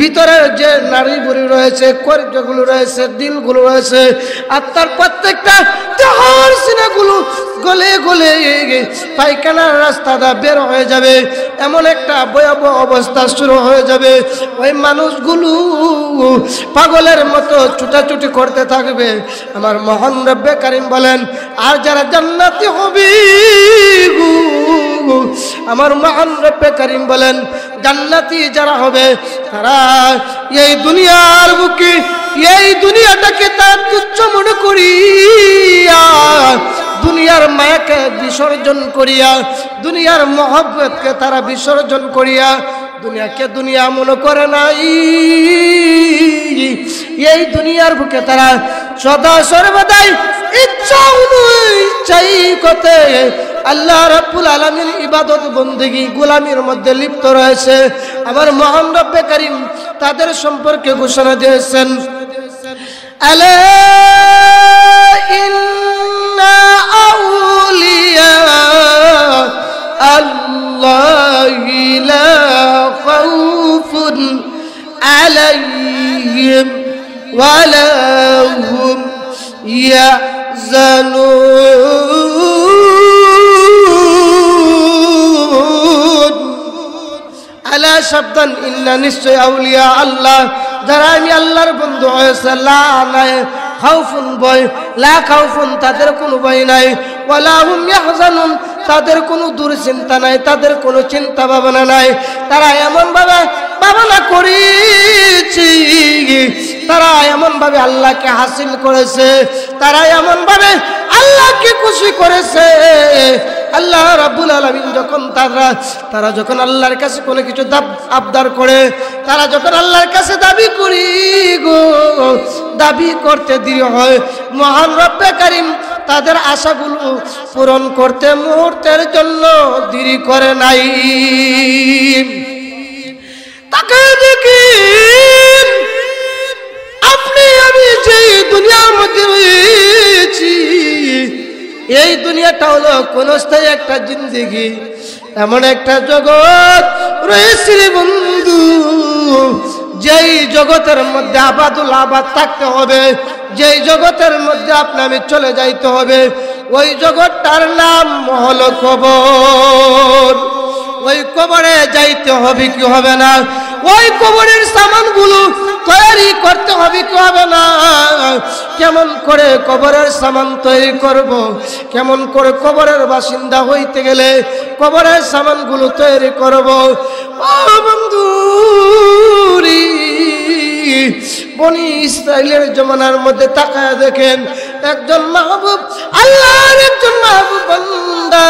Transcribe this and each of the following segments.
ভিতরের যে নাড়িভুঁড়ি রয়েছে, কর্যগুলো রয়েছে, দিলগুলো রয়েছে, আত্মার প্রত্যেকটা দেহর সিনাগুলো গলে গলে পায়খানার রাস্তাটা বের হয়ে যাবে, এমন একটা ভয়াবহ অবস্থা শুরু হয়ে যাবে। ওই মানুষগুলো পাগলের মতো ছুটাছুটি করতে থাকবে। আমার মহান রব্বে কারিম বলেন, আর যারা জান্নাতি হবে, আমার মহান রব্বে কারিম বলেন, জান্নাতি যারা হবে তারা এই দুনিয়ার বুকে এই দুনিয়াটাকে তার তুচ্ছ মনে করিয়া, দুনিয়ার মায়াকে বিসর্জন করিয়া, দুনিয়ার মহব্বতকে তারা বিসর্জন করিয়া দুনিয়াকে দুনিয়া মনে করে নাই। এই দুনিয়ার বুকে তারা সদা সর্বদাই ইচ্ছা অনুযায়ী করতে আল্লাহ রাব্বুল আলামিন ইবাদত বন্দেগী গোলামির মধ্যে লিপ্ত রয়েছে। আমার মহান রব্বে কারীম তাদের সম্পর্কে ঘোষণা দিয়েছেন, আলা ইন্না আউলিয়া আল্লাহি লা খাউফুন আলাইহিম ওয়া লা হুম ইয়াহজানুন। আলা শব্দান ইন্না, নিশ্চয় আউলিয়া আল্লাহ, যারা আমি আল্লাহর বন্ধু হয়েছে, লা নাই খাউফুন ভয়, লা খাউফুন তাদের কোনো ভয় নাই, ওয়ালা হুম ইয়াহজানুন তাদের কোনো দুশ্চিন্তা নাই, তাদের কোনো চিন্তা ভাবনা নাই। তারা এমন ভাবে ভাবনা করেছি, তারা এমন ভাবে আল্লাহকে হাসিল করেছে, তারা এমন ভাবে আল্লাহকে খুশি করেছে। আল্লাহ রাব্বুল আলামিন যখন তারা যখন আল্লাহর কাছে কোনো কিছু আবদার করে, তারা যখন আল্লাহর কাছে দাবি করি গো, দাবি করতে দেরি হয়, মহান রব্বে কারীম তাদের আশাগুলো পূরণ করতে মুহূর্তের জন্য দেরি করে নাই। তাকে দেখেন, আপনি আমি যে দুনিয়ার মধ্যে রয়েছি, এই দুনিয়াটা হলো ক্ষণস্থায়ী একটা জিন্দেগি, এমন একটা জগৎ রয়েছে বন্ধু, যেই জগতের মধ্যে আবাদুল আবাদ থাকতে হবে, যেই জগতের মধ্যে আপনি আমি চলে যাইতে হবে, ওই জগৎটার নাম হলো কবর। ওই কবরে যাইতে হবে কি হবে না? ওই কবরের সামানগুলো তৈরি করতে হবে কি হবে না? কেমন করে কবরের সামান তৈরি করব, কেমন করে কবরের বাসিন্দা হইতে গেলে কবরের সামানগুলো তৈরি করব। ও বন্ধু, বনি ইসরাইলের জমানার মধ্যে তাকায় দেখেন, একজন মাহবুব আল্লাহর একজন মাহবুব বান্দা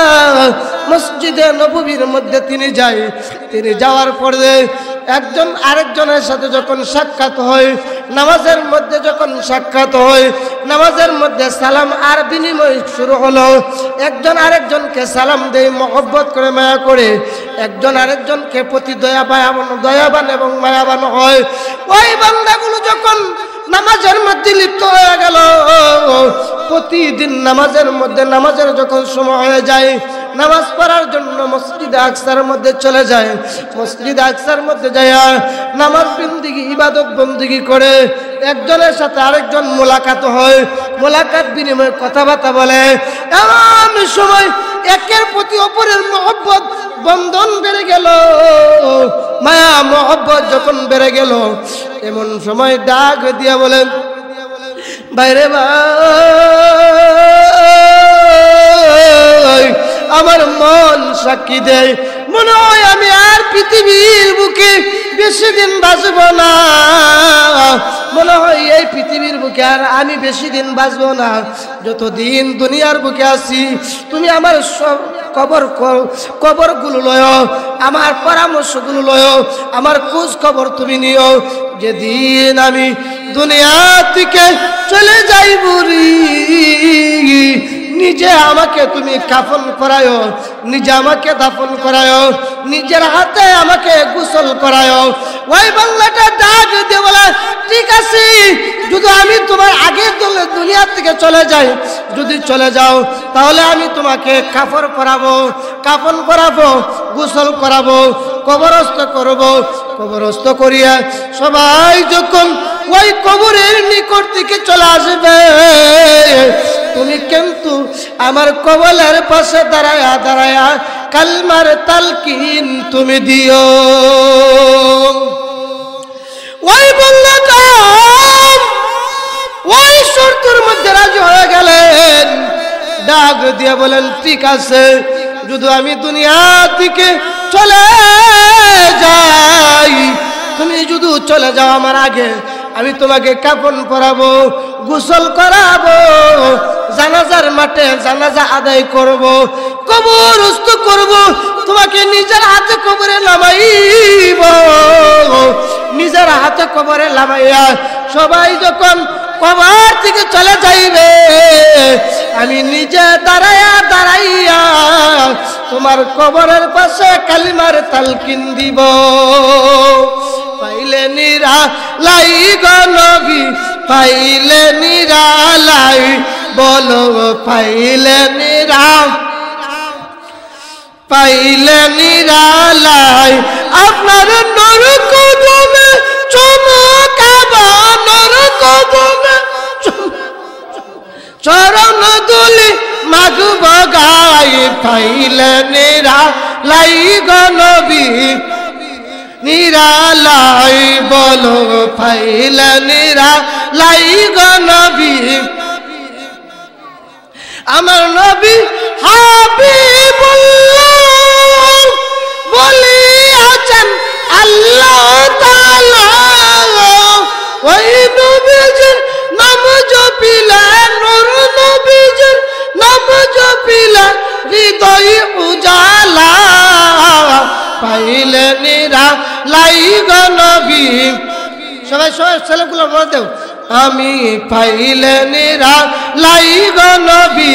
মসজিদে নববীর মধ্যে তিনি যায়। তিনি যাওয়ার পরে একজন আরেকজনের সাথে যখন সাক্ষাৎ হয়, নামাজের মধ্যে যখন সাক্ষাৎ হয়, নামাজের মধ্যে সালাম আর বিনিময় শুরু হলো। একজন আরেকজনকে সালাম দেয় মহব্বত করে, মায়া করে, একজন আরেকজনকে প্রতি দয়াবান এবং মায়াবান হয়। ওই বান্দাগুলো যখন নামাজের মধ্যে লিপ্ত হয়ে গেল, প্রতিদিন নামাজের মধ্যে, নামাজের যখন সময় হয়ে যায়, নামাজ পড়ার জন্য মসজিদে আকসার মধ্যে চলে যায়। মসজিদে আকসার মধ্যে যায় নামাজ বন্দেগী ইবাদত বন্দেগী করে, একজনের সাথে আরেকজন মোলাকাত হয়, মোলাকাত বিনিময় কথাবার্তা বলে। এমন সময় একের প্রতি অপরের মহব্বত বন্ধন বেড়ে গেল, মায়া মহব্বত যখন বেড়ে গেল, এমন সময় ডাক দিয়া বলেন, বাইরে ভাই, আমার মন সাক্ষী দেয়, মনে হয় আমি আর পৃথিবীর বুকে বেশি দিন বাঁচব না, মনে হয় এই পৃথিবীর বুকে আর আমি বেশি দিন বাঁচব না। যতদিন দুনিয়ার বুকে আছি, তুমি আমার সব কবরগুলো লয়, আমার পরামর্শগুলো লয়, আমার খোঁজ খবর তুমি নিও। যেদিন আমি দুনিয়া থেকে চলে যাইব রে, নিজে আমাকে তুমি কাফন করায়, নিজে আমাকে দাফন করায়, নিজের হাতে আমাকে গোসল করায়। ওই বাংলাটা ডাক দিয়ে বলে, ঠিক আছে, যদি আমি তোমার আগে দুনিয়া থেকে চলে যাই, যদি চলে যাও, তাহলে আমি তোমাকে কাফন করাবো, গোসল করাবো, কবরস্থ করবো, কবরস্থ করিয়া সবাই যখন ওই কবরের নিকট থেকে চলে আসবে, তুমি কিন্তু আমার কবরের পাশে দাঁড়ায়া দাঁড়ায়া কালমার তালকিন তুমি দিও। ওই বন্ধুটা ওই শর্তের মধ্যে রাজি হয়ে গেলেন। ডাক দিয়ে বলেন, ঠিক আছে, যদি আমি দুনিয়া থেকে চলে যাই, তুমি যদি চলে যাও আমার আগে, আমি তোমাকে কাফন পরাবো, গোসল করাবো, জানাজার মাঠে জানাজা আদায় করব, কবরস্থ করব, তোমাকে নিজের হাতে কবরে নামাইব। নিজের হাতে কবরে নামাইয়া সবাই যখন কবর থেকে চলে যাইবে, আমি নিজে দাঁড়াইয়া দাঁড়াইয়া তোমার কবরের পাশে কালিমার তালকিন দিব। পাইলে নিরালাই গো নবী, পাইলে নিরালাই, বলো পাইলে পাইলে নিরালাই, আপনার নূর কদমে চমকাবা, নূর কদমে চরণ দুলি মাগব গাই, পাইলে নিরালাই গো নবী, নিরালাই, বলো পাইলে নিরালাই গো নবী। আমার নবী হাবিবুল্লাহ বলিয়াছেন আল্লাহ তাআলা, ওই নবীজির নাম জপিলা, নূর নবীজির নাম জপিলা, হৃদয় উজালা, পাইলে নিরালাই গো নবী। সবাই সবাই ছেলেগুলো বলে দেও, আমি পাইলে নিরালাই গো নবী,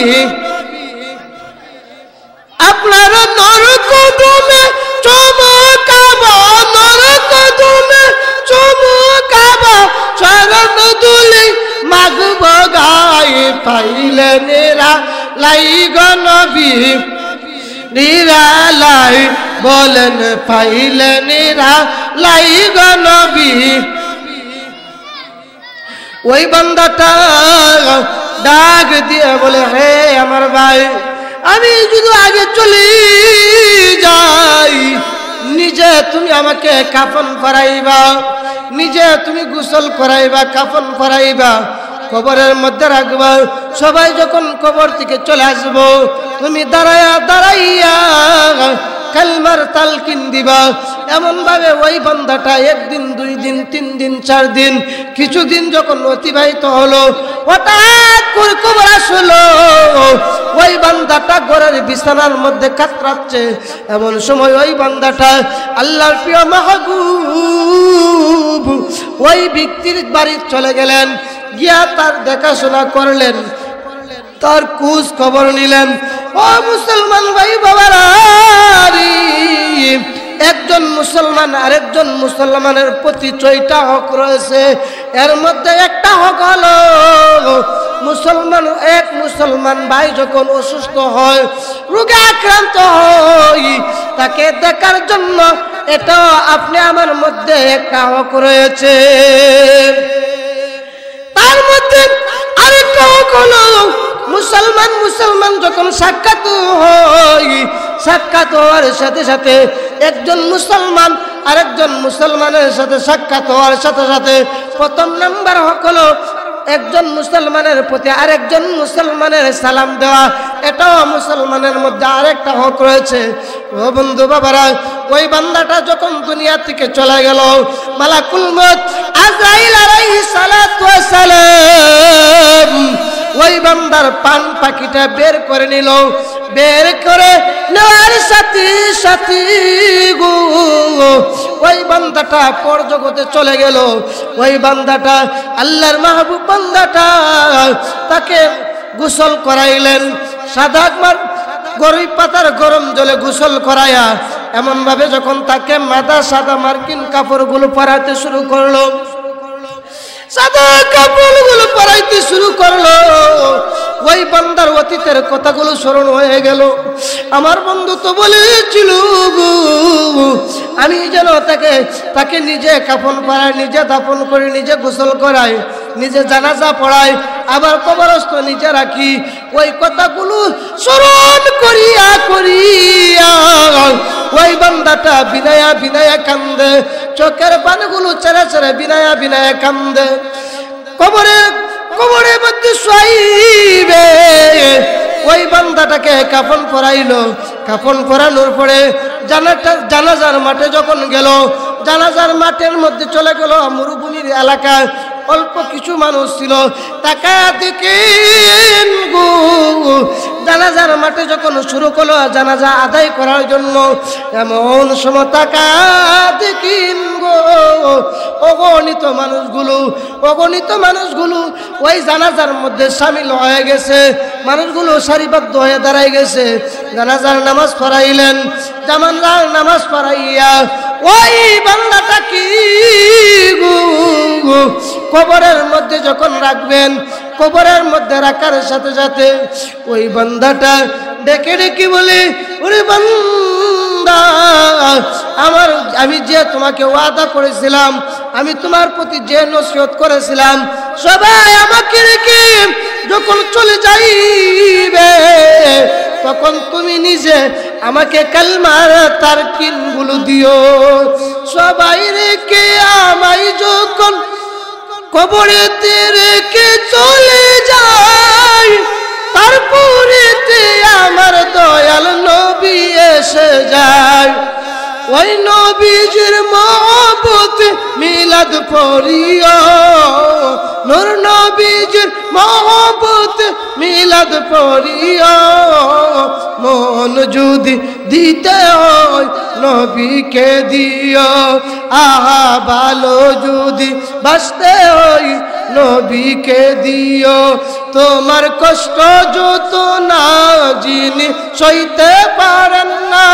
আপনার নূর কদমে চমকাবা, নূর কদমে চমকাবা, চরণ দুলি মাগব গাই, পাইলে নিরালাই গো নবী, নিরালাই, বলেন পাইলে নিরালাই গো নবী। ওই বান্দাটা ডাক দিয়ে বলে, হে আমার ভাই, আমি যদি আগে চলে যাই, নিজে তুমি আমাকে কাফন পরাইবা, নিজে তুমি গোসল করাইবা, কাফন পরাইবা, কবরের মধ্যে রাখবা, সবাই যখন কবর থেকে চলে আসবো, তুমি দাঁড়াইয়া দাঁড়াইয়া কালমার তালকিন দিবা। এমন ভাবে ওই বান্দাটা একদিন, দুই দিন, তিন দিন, চার দিন, কিছুদিন যখন অতিবাহিত হলো, হঠাৎ করে কবর আসলো। ওই বান্দাটা ঘরের বিছানার মধ্যে কাতরাচ্ছে। এমন সময় ওই বান্দাটা আল্লাহর প্রিয় মাহবুব ওই ব্যক্তির বাড়ি চলে গেলেন, গিয়া তার দেখাশোনা করলেন, তার খোঁজ খবর নিলেন। ও মুসলমান ভাই বাবারা, একজন মুসলমান আরেকজন মুসলমানের প্রতি 6টা হক রয়েছে। এর মধ্যে একটা হক হলো এক মুসলমান ভাই যখন অসুস্থ হয়, রোগে আক্রান্ত হয়, তাকে দেখার জন্য এটাও আপনি আমার মধ্যে একটা হক রয়েছে। তার মধ্যে আরেকটা হক হলো মুসলমান যখন সাক্ষাৎ হয়, সাক্ষাৎ হওয়ার সাথে সাথে একজন মুসলমান আরেকজন মুসলমানের সাথে সাক্ষাৎ হওয়ার সাথে সাথে প্রথম নাম্বার হক হলো একজন মুসলমানের প্রতি আরেকজন মুসলমানের সালাম দেওয়া। এটাও মুসলমানের মধ্যে আরেকটা হক রয়েছে। ও বন্ধু বাবারা, ওই বান্দাটা যখন দুনিয়া থেকে চলে গেল, মালাকুল মউত আজরাইল আলাইহিস সালাতু ওয়াস সালাম ওই বান্দার পান পাখিটা বের করে নিল। বের করে নেওয়ার সাথে সাথে গো ওই বান্দাটা পরজগতে চলে গেল। ওই বান্দাটা আল্লাহর মাহবুব বান্দাটা তাকে গোসল করাইলেন, সাদা গরুই পাতার গরম জলে গোসল করায়া এমন ভাবে যখন তাকে মাথা সাদা মার্কিন কাপড়গুলো পরাতে শুরু করলো, সাদা কাপড়গুলো পরাইতে শুরু করলো, ওই বান্দার অতীতের কথাগুলো স্মরণ হয়ে গেল। আমার বন্ধু তো বলেছিল আমি যেন তাকে নিজে কাফন পরাই, নিজে দাফন করে, নিজে গোসল করাই, নিজে জানাজা পড়াই, আবার কবরস্থ নিজে রাখি। ওই কথাগুলো স্মরণ করিয়া করিয়া ওই বান্দাটা বিনায়া বিনায়া কান্দে, চোখের পানিগুলো ছেড়ে ছেড়ে বিনায়া বিনায়া কান্দে। কবরের মধ্যে শুয়াইবে, ওই বান্দাটাকে কাফন পরাইলো। কাফন পরানোর পরে জানাজার মাঠে যখন গেল, জানাজার মাঠের মধ্যে চলে গেল মরুভূমির এলাকায়, অল্প কিছু মানুষ ছিল। টাকা দেখেন গো, জানাজার মাঠে যখন শুরু করলো জানাজা আদায় করার জন্য, এমন সময় টাকা দেখেন গো অগণিত মানুষগুলো ওই জানাজার মধ্যে সামিল হয়ে গেছে। মানুষগুলো সারিবদ্ধ হয়ে দাঁড়ায় গেছে। জানাজার নামাজ পড়াইলেন। জানাজার নামাজ পড়াইয়া ওই বান্দাটা কি কবরের মধ্যে যখন রাখবেন, কবরের মধ্যে রাখার সাথে সাথে ওই বান্দাটা ডেকে ডেকে বলে, ওরে বান্দা, আমি যে তোমাকে ওয়াদা করেছিলাম, আমি তোমার প্রতি যে নসিহত করেছিলাম, সবাই আমাকে রেখে যখন চলে যাইবে তখন তুমি নিজে আমাকে কালমার তারকিন গুলো দিও। সবাই রেখে আমায় যখন কবরেতে রেখে চলে যায়, তারপরেতে আমার দয়াল নবী এসে যায়। ওই নবীজির মহব্বত মিলাদ পড়িও, নূর নবীজির মহব্বত মিলাদ পড়িও। মন যদি দিতে হয় নবীকে দিও, আহা ভালো যদি বাঁচতে হয় নবীকে দিও। তোমার কষ্ট যত না যিনি সইতে পারেন না,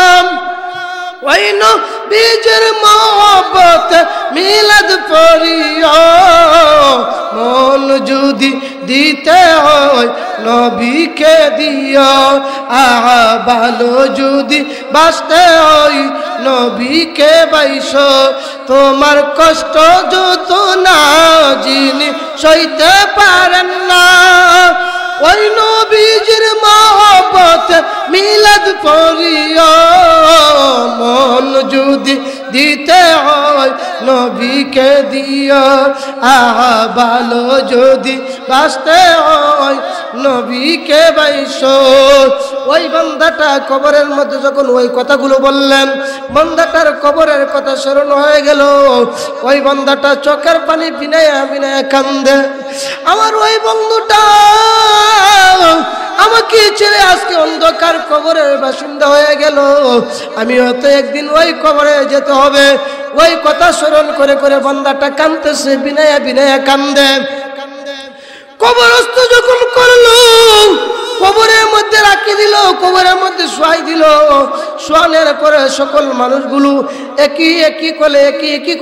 ওই নবীজির মহব্বত মিলাদ পড়িও। মন যদি দিতে হয় নবীকে দিও, আহা ভালো যদি বাঁচতে হয় নবীকে বাইসো। তোমার কষ্ট যত না যিনি সইতে পারেন না, ওই নবীজির মহব্বত মিলাদ পড়িও। মন যদি দিতে হয় নবীকে দিও, আহা ভালো যদি বাঁচতে হয় নবীকে বাইসো। ওই বান্দাটা কবরের মধ্যে যখন ওই কথাগুলো বললেন, বান্দাটার কবরের কথা স্মরণ হয়ে গেল। ওই বান্দাটা চোখের পানি বিনায়া বিনায়া কান্দে। আমার ওই বন্ধুটা আমাকে ছেড়ে আজকে অন্ধকার কবরের বাসিন্দা হয়ে গেল। আমি হয়তো একদিন ওই কবরে যেতে হবে। ওই কথা স্মরণ করে করে বান্দাটা কাঁদতেছে, বিনায়া বিনায়া কান্দে। কবরস্থ যখন করলো, কবরের মধ্যে রাখি দিল, কবরের মধ্যে শোয়াই দিল। শোয়ানোর পরে সকল মানুষগুলো একই একই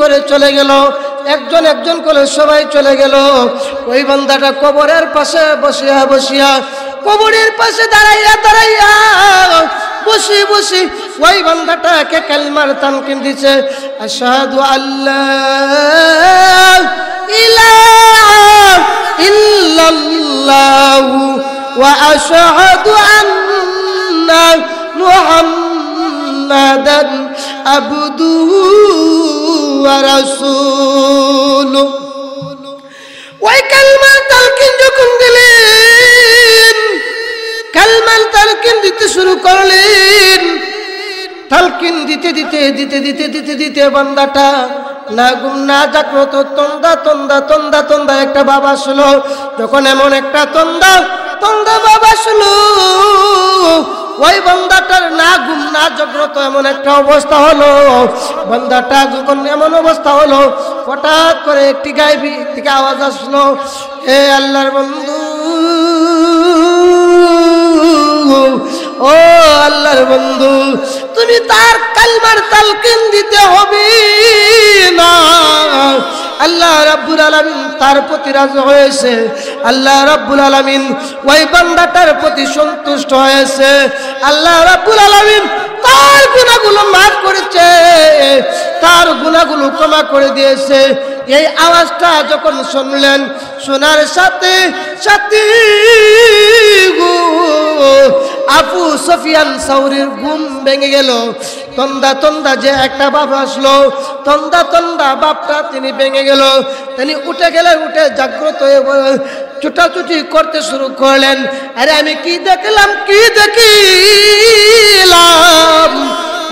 করে চলে গেল। একজন একজন করে সবাই চলে গেল। ওই বান্দাটা কবরের পাশে বসিয়া কবরের পাশে দাঁড়াইয়া বসে ওই বান্দাটাকে কালিমার তানকিন দিছে, আশহাদু আল্লাহ ইলাহা ইল্লাল্লাহু ওয়া আশহাদু আন্না মুহাম্মাদান আবদুহু ওয়া রাসূলুহু। ওই কালিমার তালকিন যখন দিলেন, কালিমার তালকিন দিতে শুরু করলেন। তালকিন দিতে বান্দাটা না ঘুম না জাগ্রত, তন্দা একটা বাবা আসলো। যখন এমন একটা তন্দা বাবা আসলো, ওই বান্দাটার না ঘুম না জাগ্রত এমন একটা অবস্থা হলো। বান্দাটা যখন এমন অবস্থা হলো, হঠাৎ করে একটি গায়েবী থেকে আওয়াজ আসলো, হে আল্লাহর বন্ধু, ও আল্লাহর বন্ধু, তুমি তার কালিমার তালকিন দিতে হবে না। আল্লাহ রাব্বুল আলামিন তার প্রতি রাজি হয়েছে, আল্লাহ রাব্বুল আলামিন ওই বান্দাটার প্রতি সন্তুষ্ট হয়েছে, আল্লাহ রাব্বুল আলামিন তার গুনাহগুলো মাফ করেছে, তার গুনাহগুলো ক্ষমা করে দিয়েছে। এই আওয়াজটা যখন শুনলেন, শোনার সাথে সাথে আবু সুফিয়ান সাউরির ঘুম ভেঙে গেল। তন্দা তন্দা যে একটা ভাব আসলো, তন্দা তন্দা ভাবটা তিনি ভেঙে গেল। তিনি উঠে গেলেন, উঠে জাগ্রত হয়ে ছুটাছুটি করতে শুরু করলেন। আরে আমি কি দেখলাম, কি দেখিলাম,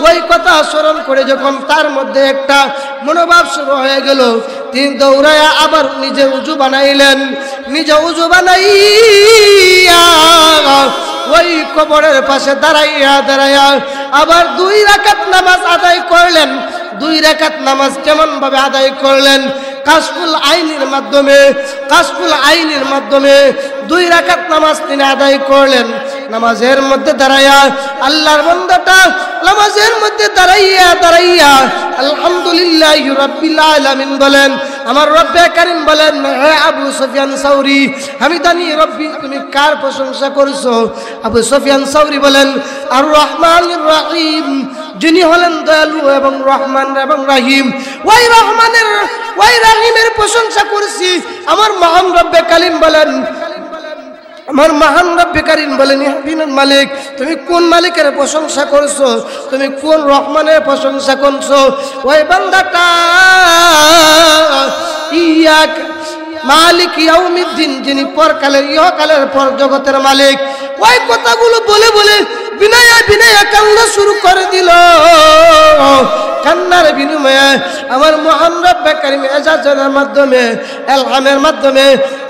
ওই কথা স্মরণ করে যখন তার মধ্যে একটা মনোভাব শুরু হয়ে গেল, তিনি দৌড়াইয়া আবার নিজে উজু বানাইলেন। নিজে উজু বানাইয়া ওই কবরের পাশে দাঁড়াইয়া দাঁড়াইয়া আবার 2 রাকাত নামাজ আদায় করলেন। 2 রাকাত নামাজ কেমন ভাবে আদায় করলেন? কাশফুল আইনের মাধ্যমে, কাশফুল আইনের মাধ্যমে 2 রাকাত নামাজ তিনি আদায় করলেন। নামাজের মধ্যে দাঁড়াইয়া আল্লাহর বান্দাটা নামাজের মধ্যে দাঁড়াইয়া দাঁড়াইয়া আলহামদুলিল্লাহি রাব্বিল আলামিন বলেন। আমার রব্বে কারীম বলেন, হে আবু সুফিয়ান সাউরি, আমি জানি রব্বি তুমি কার প্রশংসা করছো? আবু সুফিয়ান সাউরি বলেন, আর রহমানির রহিম, যিনি হলেন দয়ালু এবং রহমান এবং রহিম, ওই রহমানের ওই রহিমের প্রশংসা করছি। আমার মহান রব্বে কারীম বলেন, আমার মহান রব্বে কারীম বলেন, ইহদিনাল মালিক, তুমি কোন মালিকের প্রশংসা করছো? তুমি কোন রহমানের প্রশংসা করছো? ওই বান্দাটা ইয়াক মালিক ইয়াউমিদ্দিন, যিনি পরকালের ইহকালের পর জগতের মালিক, ওই কথাগুলো বলে বলে বিনয়া বিনয়া কান্না শুরু করে দিল। কান্নার বিনিময়ে আমার মহান রব্বে কারীম এজাজের মাধ্যমে, ইলহামের মাধ্যমে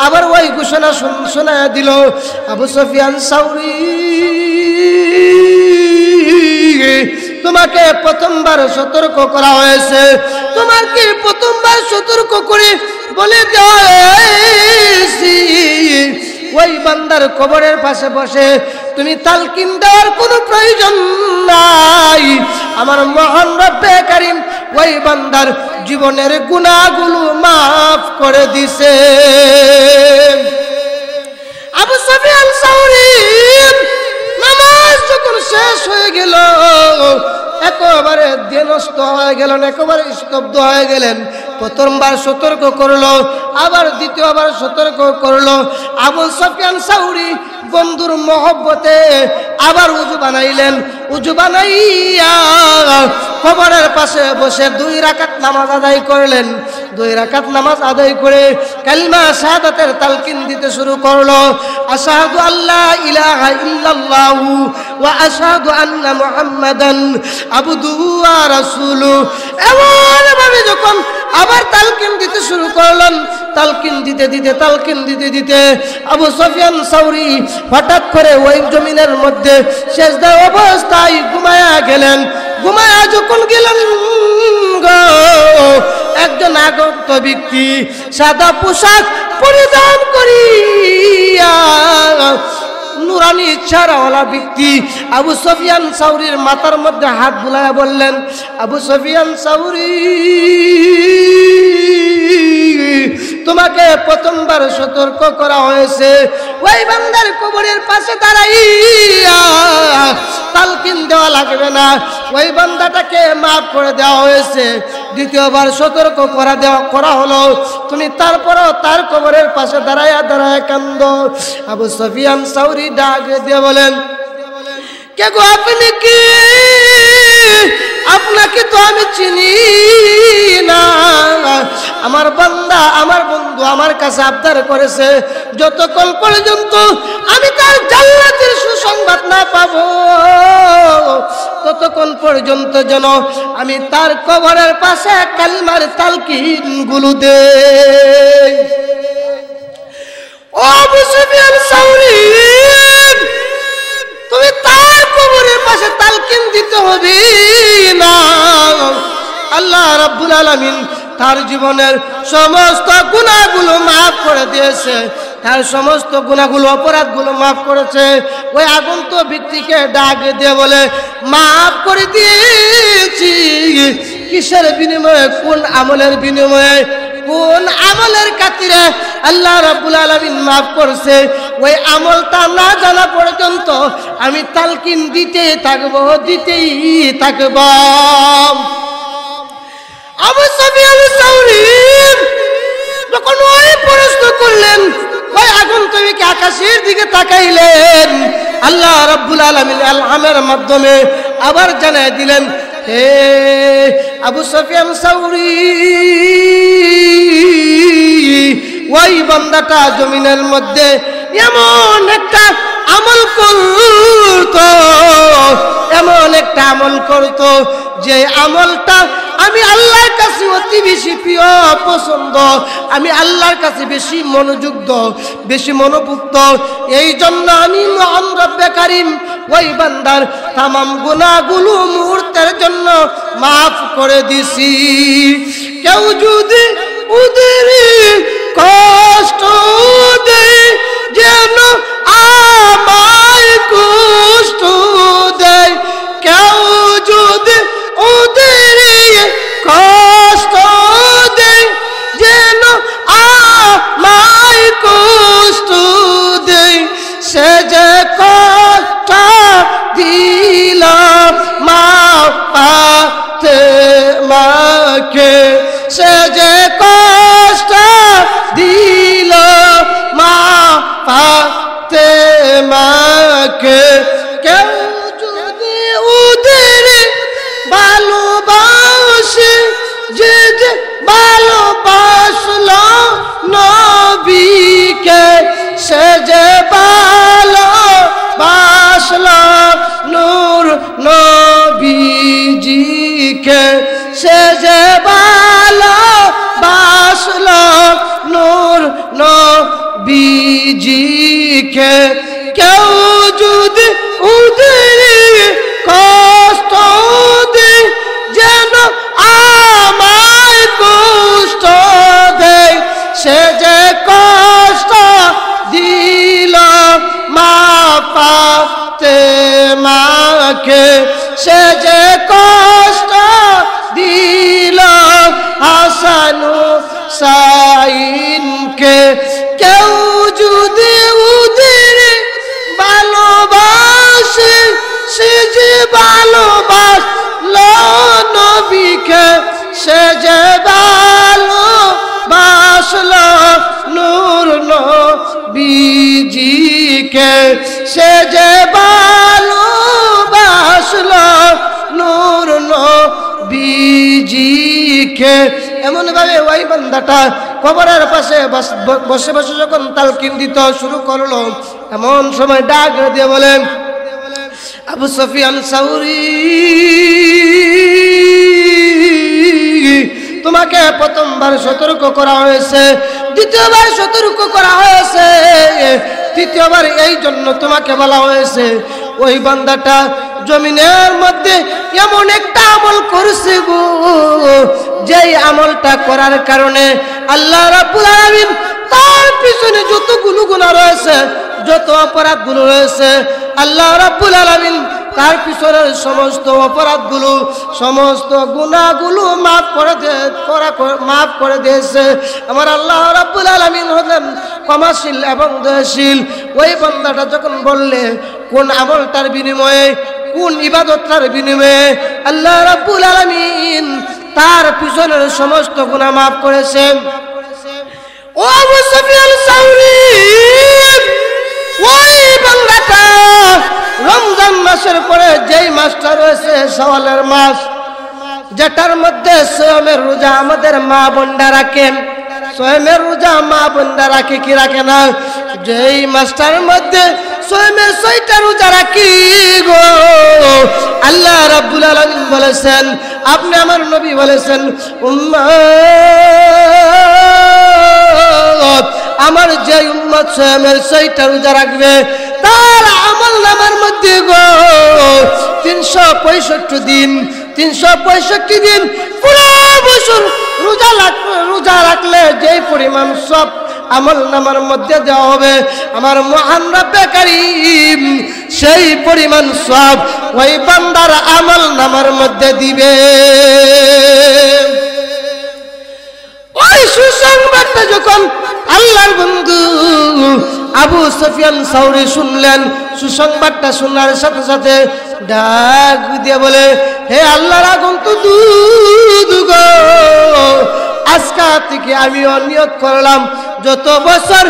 আবার ওই ঘোষণা শোনায়া দিল, আবু সুফিয়ান সাউরি, তোমাকে প্রথমবার সতর্ক করা হয়েছে। তোমাকে প্রথমবার সতর্ক করে বলে দিয়েছি, ওই বান্দার কবরের পাশে বসে তুমি তালকিন দেওয়ার কোনো প্রয়োজন নাই। আমার মহান রব্বে কারীম ওই বান্দার জীবনের গুনাহগুলো মাফ করে দিছে। আবু সুফিয়ান সাউরি নামাজ যখন শেষ হয়ে গেল, একেবারে নষ্ট হয়ে গেলেন, একেবারে স্তব্ধ হয়ে গেলেন। প্রথমবার সতর্ক করলো, আবার দ্বিতীয়বার সতর্ক করলো। আবু সুফিয়ান সাউরি বন্ধুর মহব্বতে আবার উজু বানাইলেন। উজু বানাইয়া কবরের পাশে বসে 2 রাকাত নামাজ আদায় করলেন। 2 রাকাত নামাজ আদায় করে কালিমা শাহাদাতের তালকিন দিতে শুরু করলো। আশহাদু আল্লা ইলাহা ইল্লাল্লাহু ওয়া আশহাদু আন্না মুহাম্মাদান আবদুহু ওয়া রাসূলুহু। এমন ভাবে যখন আবার তালকিন দিতে শুরু করলেন, তালকিন দিতে দিতে তালকিন দিতে দিতে আবু সুফিয়ান সাউরি হঠাৎ করে ওই জমিনের মধ্যে সেজদা অবস্থায় ঘুমায়া গেলেন। ঘুমায়া যখন গেলেন, একজন আগত ব্যক্তি সাদা পোশাক পরিধান করিয়া নুরানি চেহারাওয়ালা ব্যক্তি আবু সুফিয়ান সাউরির মাথার মধ্যে হাত বুলায়া বললেন, আবু সুফিয়ান সাউরি, তোমাকে প্রথমবার সতর্ক করা হয়েছে। ওই বান্দার কবরের পাশে দাঁড়াইয়া তালকিন দেওয়া লাগবে না, ওই বান্দাটাকে মাফ করে দেওয়া হয়েছে। দ্বিতীয়বার সতর্ক করা হলো, তুমি তারপরও তার কবরের পাশে দাঁড়াইয়া দাঁড়াইয়া কান্দো। আবু সুফিয়ান সাউরি ডাক দিয়ে বলেন, কে গো আপনি? কি আপনাকে তো আমি চিনি না। আমার বান্দা, আমার বন্ধু আমার কাছে আবদার করেছে, যতক্ষণ পর্যন্ত আমি তার জান্নাতের সুসংবাদ না পাবো, ততক্ষণ পর্যন্ত যেন আমি তার কবরের পাশে কালিমার তালকিন গুলো দেই। ও আবু সুফিয়ান সাউরি, তুমি তার কবরের পাশে তালকিন দিতে হবে না। আল্লাহ রাব্বুল আলামিন তার জীবনের সমস্ত গুনাহগুলো মাফ করে দিয়েছে, তার সমস্ত গুনাহগুলো অপরাধগুলো মাফ করেছে। ওই আগন্তুক ব্যক্তিকে ডাক দিয়ে বলে, মাফ করে দিয়েছি। কিসের বিনিময়ে? কোন আমলের বিনিময়ে? কোন আমলের খাতিরে আল্লাহ রাব্বুল আলামিন মাফ করছে ওই আমলটা না জানা পর্যন্ত আমি তালকিন দিতেই থাকব। আবু সুফিয়ান সাউরি যখন ওই প্রশ্ন করলেন, ওই আগুন তুমি কি আকাশের দিকে তাকাইলেন? আল্লাহ রাব্বুল আলামিন আলহামের মাধ্যমে আবার জানাই দিলেন, হে আবু সুফিয়ান সাউরি, ওই বান্দাটা জমিনের মধ্যে এমন একটা আমল করতো যে আমলটা আমি আল্লাহর কাছে অতি বেশি প্রিয় পছন্দ, আমি আল্লাহর কাছে বেশি মনোযুক্ত, বেশি মনোভুক্ত। এই জন্য আমি মহান রব্বে কারিম ওই বান্দার তামাম গুনাহগুলো মুহূর্তের জন্য মাফ করে দিছি। কেউ যদি ওদের কষ্ট দেয় যেন আমায় কষ্ট দেয়, কেউ যদি ওদের কষ্ট দেয় যেন আমায় কষ্ট দেয়, সে যে কষ্ট দিল মা পাতে মাকে, সে যে কষ্ট দিল মা পাতে মাকে, কেউ যদি ওদের ভালোবাসে যে ভালোবাসলো নবীকে, সে যে ভালোবাসলো নূর নবীজিকে, সে যে ভালোবাসলো নূর নবীজিকে, কেউ যদি ওদের কষ্ট দেয় যেন আমায় কষ্ট দেয়, সে যে কষ্ট দিল মা পাতে মাকে, সে যে কষ্ট দিল হাসানু সাইনকে, কেউ যদি ওদের ভালোবাসে সে যে ভালোবাসলো নবীকে, সে যে ভালোবাসলো নূর নবীজিকে, সে যে ভালোবাসলো নূর নবীজিকে। এমন ভাবে ওই বান্দাটা কবরের পাশে বসে বসে যখন তালকিন দিতে শুরু করলো, এমন সময় ডাক দিয়ে বলেন, আবু সুফিয়ান সাউরি, তোমাকে প্রথমবার সতর্ক করা হয়েছে, দ্বিতীয়বার সতর্ক করা হয়েছে, তৃতীয়বার এই জন্য তোমাকে বলা হয়েছে ওই বান্দাটা জমিনের মধ্যে এমন একটা আমল করছে গো, যেই আমলটা করার কারণে আল্লাহ রাব্বুল আলামিন তার পিছনে যতগুলো গুনাহ রয়েছে, যত অপরাধগুলো রয়েছে, আল্লাহ রাব্বুল আলামিন তার পিছনের সমস্ত অপরাধগুলো, সমস্ত গুনাহগুলো মাফ করে দিয়েছে। আমার আল্লাহ রাব্বুল আলামিন হলেন ক্ষমাশীল এবং দয়াশীল। ওই বান্দাটা যখন বললে কোন আমলটার বিনিময়ে, কোন ইবাদতটার বিনিময়ে আল্লাহ রাব্বুল আলামিন তার পিছনের সমস্ত গুনাহ মাফ করেছেন, ও আবু সুফিয়ান সাউরি, ওই বান্দাটা রমজান মাসের পরে যেই মাসটা রয়েছে শাওয়ালের মাস, যেটার মধ্যে সিয়ামের রোজা আমাদের মা বোনরা রাখেন, সিয়ামের রোজা মা বোনরা রাখে কি রাখে না, যেই মাসটার মধ্যে সিয়ামের 6টা রোজা রাখি গো, আল্লাহ রাব্বুল আলামিন বলেছেন, আপনি আমার নবী বলেছেন, উম্মত, আমার যে উম্মত সিয়ামের 6টা রোজা রাখবে তার আমল নামার মধ্যে গো 365 দিন পুরো বছর রোজা রাখলে যেই পরিমাণ সব আমল নামার মধ্যে দেওয়া হবে, আমার মহান রব্বে কারীম সেই পরিমাণ সব ওই বান্দার আমল নামার মধ্যে দিবে। ওই সুসংবাদটা যখন আল্লাহর বন্ধু আবু সুফিয়ান সাউরি শুনলেন, সুসংবাদটা শোনার সাথে সাথে ডাক দিয়ে বলে, হে আল্লাহর আগন্তুক দূত গো, আজকে থেকে আমিও নিয়ত করলাম যত বছর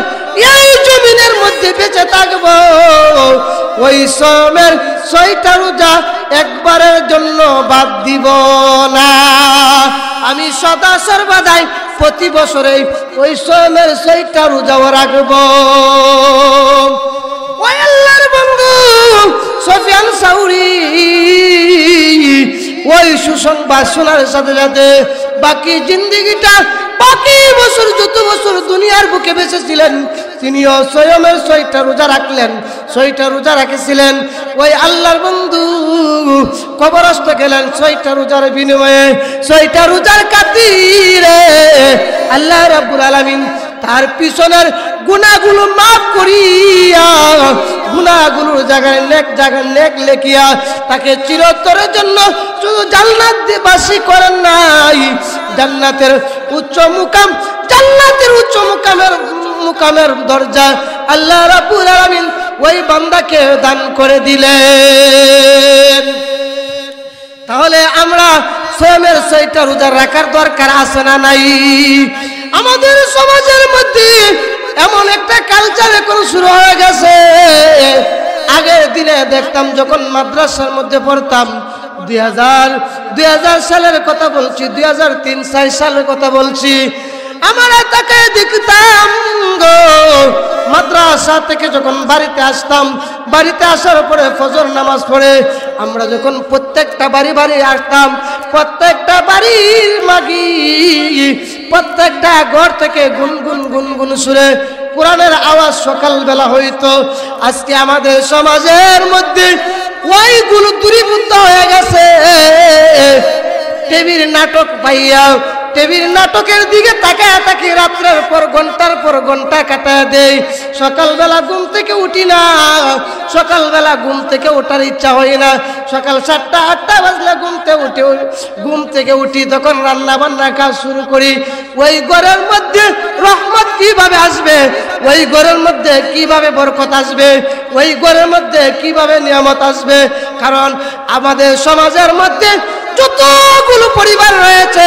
এই জমিনের মধ্যে বেঁচে থাকবো ওই সময়ের 6টা রোজা একবারের জন্য বাদ দিব না। আমি সদা সর্বদাই প্রতি বছরে ওই সময়ের 6টা রোজাও রাখবো। ওই আল্লাহর বন্ধু সুফিয়ান সাউরি ওই সুসংবাদ শোনার সাথে সাথে বাকি জিন্দেগিটা, বাকি বছর যত বছর দুনিয়ার বুকে বেঁচে ছিলেন তিনিও স্বয়মের 6টা রোজা রাখলেন, 6টা রোজা রেখেছিলেন। ওই আল্লাহর বন্ধু কবরস্থ গেলেন 6টা রোজার বিনিময়ে, 6টা রোজার খাতিরে আল্লাহ রাব্বুল আলামিন তার পিছনের গুনাহগুলো মাফ করিয়া, গুনাহগুলোর জায়গায় নেক লেখিয়া তাকে চিরতরের জন্য শুধু জান্নাত বাসী করেন নাই, জান্নাতের উচ্চ মুকামের দরজা আল্লাহ রাব্বুল আলামিন ওই বান্দাকে দান করে দিলেন। তাহলে আমরা স্বয়মের 6টা রোজা রাখার দরকার আছে না নাই? আমাদের সমাজের মধ্যে এমন একটা কালচার এখন শুরু হয়ে গেছে। আগের দিনে দেখতাম যখন মাদ্রাসার মধ্যে পড়তাম, 2000 সালের কথা বলছি, 2003-4 সালের কথা বলছি, আমরা তাকে দেখতাম গো, মাদ্রাসা থেকে যখন বাড়িতে আসতাম, বাড়িতে আসার পরে ফজর নামাজ পড়ে আমরা যখন প্রত্যেকটা বাড়ি আসতাম, প্রত্যেকটা বাড়ির মাগি প্রত্যেকটা ঘর থেকে গুনগুন সুরে কোরআনের আওয়াজ সকালবেলা হইতো। আজকে আমাদের সমাজের মধ্যে ওইগুলো দূরীভূত হয়ে গেছে। টিভির নাটক পাইয়া টিভির নাটকের দিকে তাকায় থাকি, রাত্রের পর ঘন্টা কাটায় দেই, সকালবেলা ঘুম থেকে উঠি না, সকালবেলা ঘুম থেকে ওঠার ইচ্ছা হয় না। সকাল 7টা-8টা বাজলে ঘুম থেকে উঠি, তখন রান্না বান্না কাজ শুরু করি। ওই ঘরের মধ্যে রহমত কিভাবে আসবে, ওই ঘরের মধ্যে কিভাবে বরকত আসবে, ওই ঘরের মধ্যে কিভাবে নিয়ামত আসবে? কারণ আমাদের সমাজের মধ্যে যতগুলো পরিবার রয়েছে,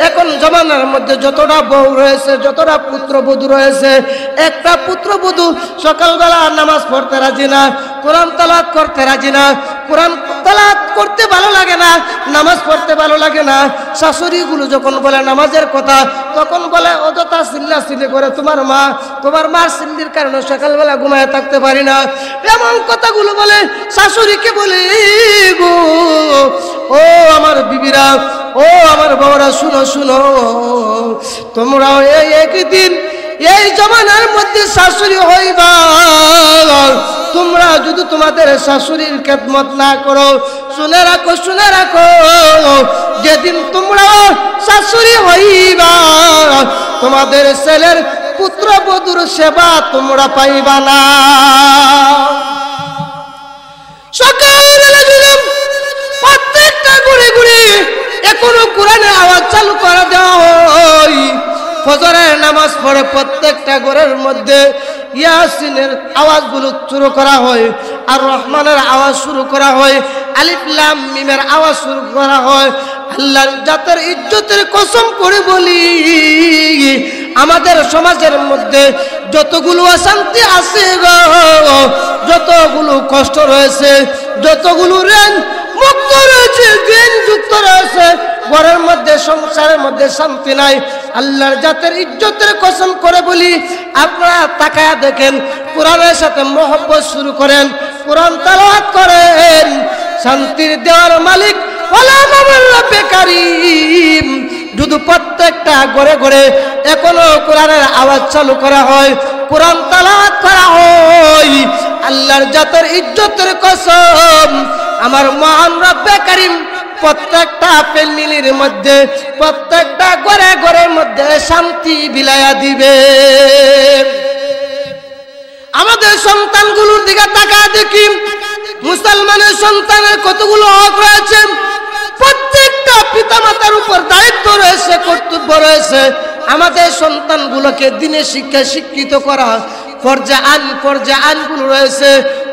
এখন জমানার মধ্যে যতটা বউ রয়েছে, যতটা পুত্রবধূ রয়েছে, একটা পুত্রবধূ সকালবেলা নামাজ পড়তে রাজি না, কোরআন তেলাওয়াত করতে রাজি না, কোরআন তেলাওয়াত করতে ভালো লাগে না, নামাজ পড়তে ভালো লাগে না। শাশুড়িগুলো যখন বলে নামাজের কথা, তখন বলে অযথা চিল্লাচিল্লি করে, তোমার মার চিল্লির কারণে সকালবেলা ঘুমায় থাকতে পারি না, এমন কথাগুলো বলে শাশুড়িকে বলে গো, ও আমার বিবিরা, ও আমার বাবারা, শুনো, তোমরাও এই একদিন এই জমানার মধ্যে শাশুড়ি হইবা। তোমরা যদি তোমাদের শাশুড়ির খেদমত না করো, শুনে রাখো, যেদিন তোমরা শাশুড়ি হইবা তোমাদের ছেলের পুত্রবধূর সেবা তোমরা পাইবা না। সকালবেলা দিলাম প্রত্যেকটা ঘুরে এখনো কোরআনের আওয়াজ চালু করে দেওয়া হয়, ফজরের নামাজ পড়ে প্রত্যেকটা ঘরের মধ্যে ইয়াসিনের আওয়াজগুলো শুরু করা হয়, আর রহমানের আওয়াজ শুরু করা হয়, আলিফ লাম মিমের আওয়াজ শুরু করা হয়। আল্লাহর জাতের ইজ্জতের কসম করে বলি, আমাদের সমাজের মধ্যে যতগুলো অশান্তি আছে গো, যতগুলো কষ্ট রয়েছে, যতগুলো ঋণ মুক্ত রয়েছে, ঋণ যুক্ত রয়েছে, ঘরের মধ্যে সংসারের মধ্যে শান্তি নাই। আল্লাহর জাতের ইজ্জতের কসম করে বলি, আপনারা তাকায়া দেখেন, কোরআনের সাথে মহব্বত শুরু করেন, কোরআন তেলাওয়াত করেন, শান্তির দেওয়ার মালিক ওয়ালা রব্বে কারীম যদি প্রত্যেকটা ঘরে এখনো কোরআনের আওয়াজ চালু করা হয়, কোরআন তেলাওয়াত করা হয়, আল্লাহর জাতের ইজ্জতের কসম আমার মহান রব্বে কারীম প্রত্যেকটা ফ্যামিলির মধ্যে, প্রত্যেকটা ঘরের মধ্যে শান্তি বিলায়া দিবে। আমাদের সন্তানগুলোর দিকে তাকায় দেখি, মুসলমানের সন্তানের কতগুলো হক রয়েছে, প্রত্যেকটা প্রত্যেকটা পিতামাতার উপর দায়িত্ব রয়েছে, কর্তব্য রয়েছে আমাদের সন্তানগুলোকে দিনের শিক্ষায় শিক্ষিত করা। ফরজে আইনগুলো রয়েছে,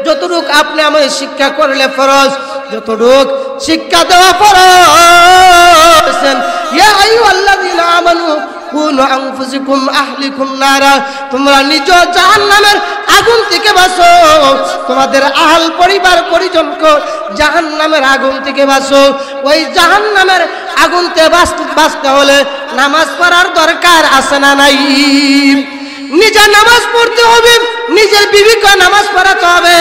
যতটুক আপনি আমাদের শিক্ষা করলে ফরজ, যতটুক শিক্ষা দেওয়া ফরজ। ইয়া আইয়ুহাল্লাযীনা আমানু কুনু আনফুসাকুম আহলিকুম নারা, তোমরা নিজ জাহান্নামের আগুন থেকে বাঁচো, তোমাদের আহল পরিবার পরিজনকে জাহান্নামের আগুন থেকে বাঁচো। ওই জাহান্নামের আগুন থেকে বাঁচতে হলে নামাজ পড়ার দরকার আছে না নাই? নিজে নামাজ পড়তে হবে, নিজের বিবিকে নামাজ পড়াতে হবে,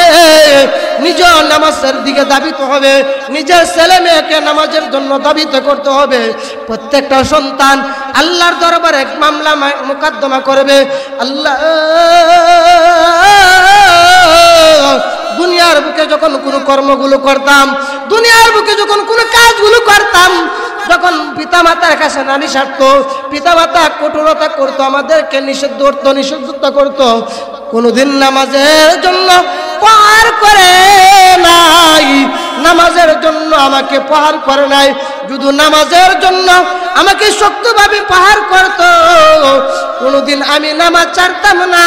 নিজের নামাজের দিকে দাবিত হবে, নিজের ছেলে মেয়েকে নামাজের জন্য দাবিত করতে হবে। প্রত্যেকটা সন্তান আল্লাহর দরবারে এক মামলা মোকদ্দমা করবে। আল্লাহ, দুনিয়ার বুকে যখন কোনো কর্মগুলো করতাম, দুনিয়ার বুকে যখন কোনো কাজগুলো করতাম, যখন পিতামাতার কাছে নালিশ সারতো, পিতামাতা কঠোরতা করতো, আমাদেরকে নিষিদ্ধতা করতো, কোনোদিন নামাজের জন্য পার করে নাই, নামাজের জন্য আমাকে পাহাড় করে নাই। যদি নামাজের জন্য আমাকে শক্তভাবে পাহাড় করতো, কোনোদিন আমি নামাজ ছাড়তাম না।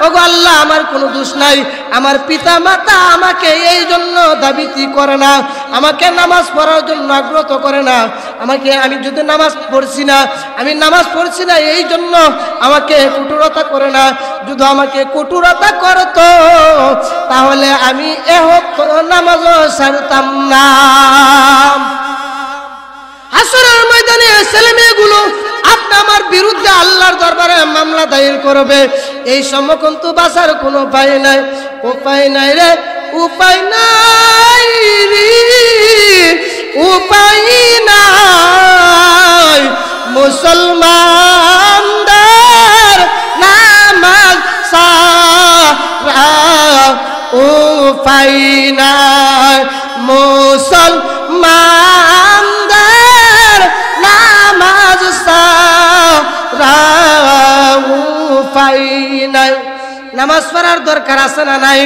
ওগো আল্লাহ, আমার কোনো দোষ নাই, আমার পিতা মাতা আমাকে এই জন্য দাবিতি করে না, আমাকে নামাজ পড়ার জন্য আগ্রহ করে না, আমি যদি নামাজ পড়ছি না এই জন্য আমাকে কঠোরতা করে না। যদি আমাকে কঠোরতা করতো তাহলে আমি নামাজও ছাড়তাম না। হাসরের ময়দানে ছেলে মেয়েগুলো আপনি আমার বিরুদ্ধে আল্লাহর দরবারে মামলা দায়ের করবে, এই সময় কিন্তু বাঁচার কোনো উপায় নাই। উপায় নাই রে, উপায় নাই রে, উপায় নাই। মুসলমানদের নামাজ সারা উপায় নাই, মুসলমানদের নামাজ সারা উপায় নাই। নামাজ পড়ার দরকার আছে না নাই?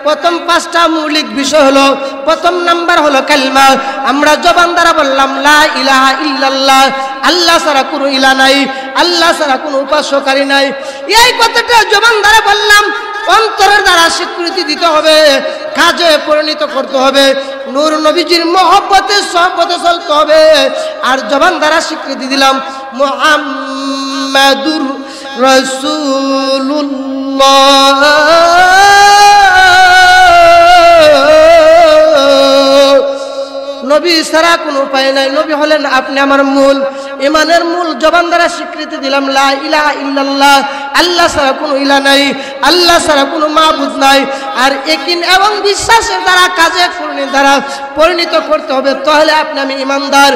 প্রথম 5টা মৌলিক বিষয় হলো, প্রথম নাম্বার হলো কালিমা। আমরা জবান দ্বারা বললাম লা ইলাহা ইল্লাল্লাহ, আল্লাহ ছাড়া কোনো ইলাহ নাই, আল্লাহ ছাড়া কোনো উপাস্যকারী নাই। এই কথাটা জবান দ্বারা বললাম, অন্তরের দ্বারা স্বীকৃতি দিতে হবে, কাজে পরিণত করতে হবে, নূর নবীজির মহব্বতে সহবতে চলতে হবে। আর জবান দ্বারা স্বীকৃতি দিলাম মুহাম্মাদুর রাসূলুল্লাহ, নবী ছাড়া কোনো উপায় নাই, নবী হলেন আপনি আমার মূল। ইমানের মূল জবান দ্বারা স্বীকৃতি দিলাম লা ইলাহা ইল্লাল্লাহ, আল্লাহ ছাড়া কোনো ইলাহ নাই, আল্লাহ ছাড়া কোনো মাবুদ নাই। আর ইয়াকিন এবং বিশ্বাসের দ্বারা কাজে দ্বারা পরিণত করতে হবে, তাহলে আপনি আমি ইমানদার।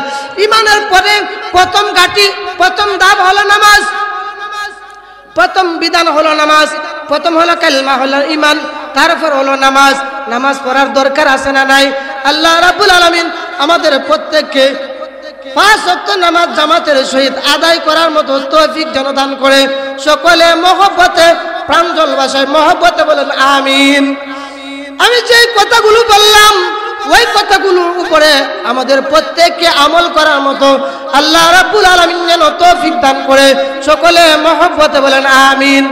ইমানের পরে প্রথম ঘাটি, প্রথম ধাপ হলো নামাজ, প্রথম বিধান হলো নামাজ, প্রথম হলো কালিমা, হলো ইমান, তারপর হলো নামাজ। নামাজ পড়ার দরকার আছে না নাই? আল্লাহ রাব্বুল আলামিন আমাদের প্রত্যেককে 5 ওয়াক্ত নামাজ জামাতের সহিত আদায় করার মতো তৌফিক যেন দান করে। সকলে মহব্বতে, প্রাঞ্জল ভাষায় মহব্বতে বলেন আমিন। আমি যে কথাগুলো বললাম ওই কথাগুলোর উপরে আমাদের প্রত্যেককে আমল করার মতো আল্লাহ রাব্বুল আলামিন যেন তৌফিক দান করে। সকলে মহব্বতে বলেন আমিন।